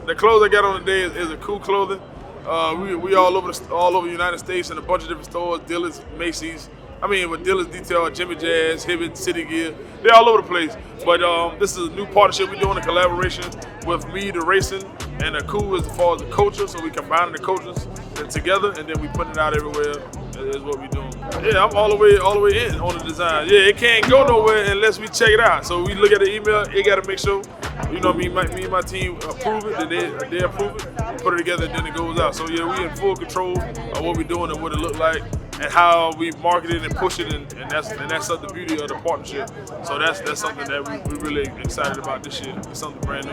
The clothes I got on today is AKOO clothing. We all over the United States in a bunch of different stores, Dillard's, Macy's. I mean, with Dillard's Detail, Jimmy Jazz, Hibbett, City Gear, they're all over the place. But this is a new partnership we're doing, a collaboration with me, the racing, and AKOO as far as the culture. So we combining the cultures together, and then we putting it out everywhere. Is what we doing. Yeah, I'm all the way in on the design. Yeah, it can't go nowhere unless we check it out. So we look at the email. It got to make sure, you know, me and my team approve it. That they approve it. We put it together, and then it goes out. So yeah, we in full control of what we're doing and what it look like, and how we market it and push it, and that's the beauty of the partnership. So that's something that we really excited about this year. It's something brand new.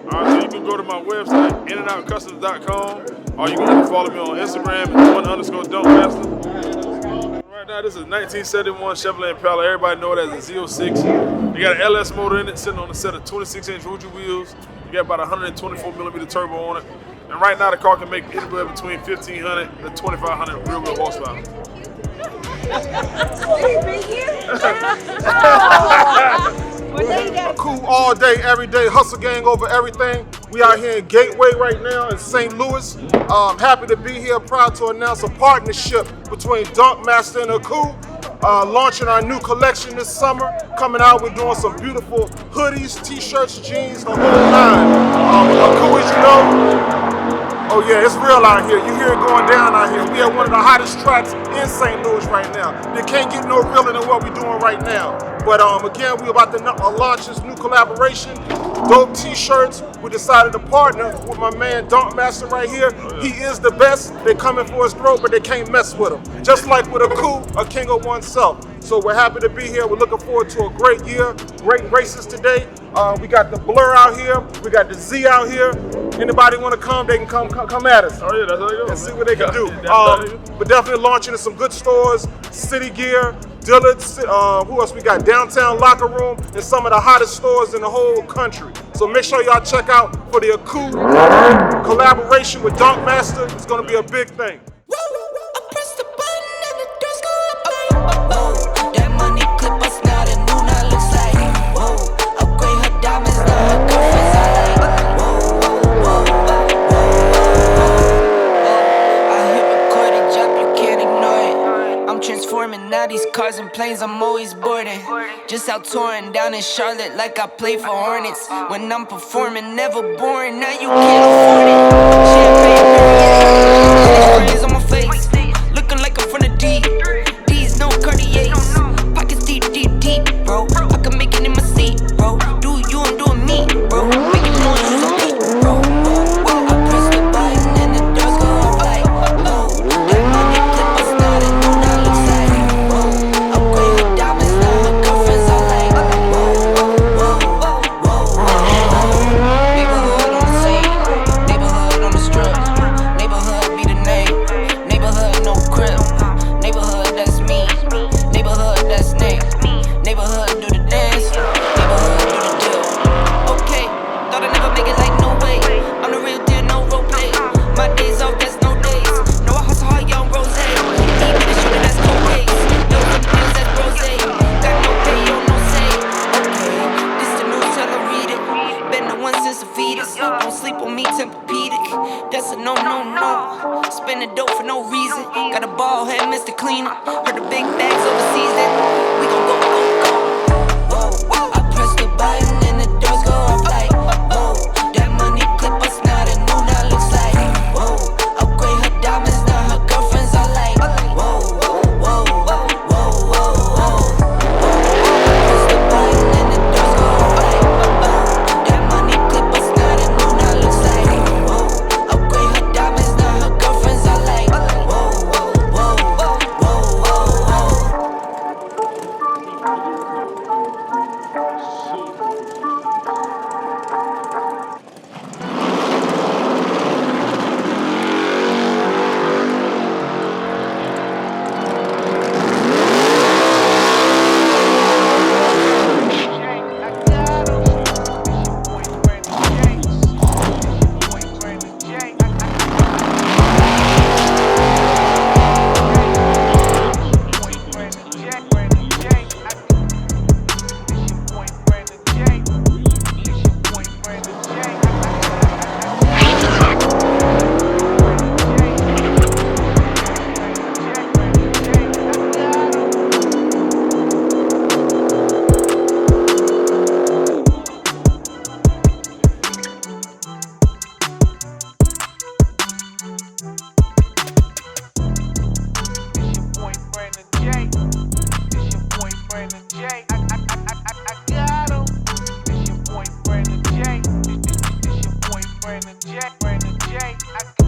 All right, so you can go to my website, inandoutcustoms.com, or you can follow me on Instagram at @1_DONKMASTER. Right now, this is a 1971 Chevrolet Impala. Everybody know it as a Z06. You got an LS motor in it, sitting on a set of 26-inch Fuji wheels. You got about 124mm turbo on it. And right now, the car can make anywhere between 1,500 to 2,500 real good horsepower. AKOO all day, every day, hustle gang over everything. We out here in Gateway right now in St. Louis. Happy to be here, proud to announce a partnership between DONKMASTER and AKOO. Launching our new collection this summer. Coming out, we're doing some beautiful hoodies, t-shirts, jeans, the whole nine. AKOO, as you know, oh yeah, it's real out here. You hear it going down out here. We at one of the hottest tracks in St. Louis right now. They can't get no realer than what we're doing right now. But again, we're about to launch this new collaboration. Dope t-shirts. We decided to partner with my man DONKMASTER right here. He is the best. They're coming for his throat, but they can't mess with him. Just like with AKOO, a king of oneself. So we're happy to be here. We're looking forward to a great year, great races today. We got the BLURR out here. We got the Z out here. Anybody want to come, they can come at us. Oh yeah, that's how it goes. And see what they can do. But definitely launching in some good stores, City Gear, Dillard's, who else we got? Downtown Locker Room, and some of the hottest stores in the whole country. So make sure y'all check out for the AKOO collaboration with DONKMASTER. It's gonna be a big thing. Now these cars and planes, I'm always boarding. Just out touring down in Charlotte like I play for Hornets. When I'm performing, never boring, now you can't afford it. Champagne, sprays on my face, looking like I'm from the deep. These no Cartiers, pockets deep, deep, deep, bro. I can make it in my seat, bro. Do you, I'm doing me, bro. Making noise, use a beat, bro. I press the button and the doors go off like, oh. That money clip, I started, know that looks like. Don't sleep on me, Tempur-Pedic. That's a no, no, no. Spending dope for no reason. Got a ball head, Mr. Cleaner. Heard the big bags overseas, then we gon' go, go, go. Whoa, I press the button and the doors go off like, whoa. That money clip us now, that new that looks like, whoa. Upgrade her diamonds, now her girlfriends are like, whoa, whoa, whoa, whoa, whoa, whoa. Press the button and the doors go off like, whoa. That money clip us now, that new that looks like, whoa. Upgrade her diamonds, now her girlfriends are like, whoa, whoa, whoa, whoa, whoa, whoa. J, I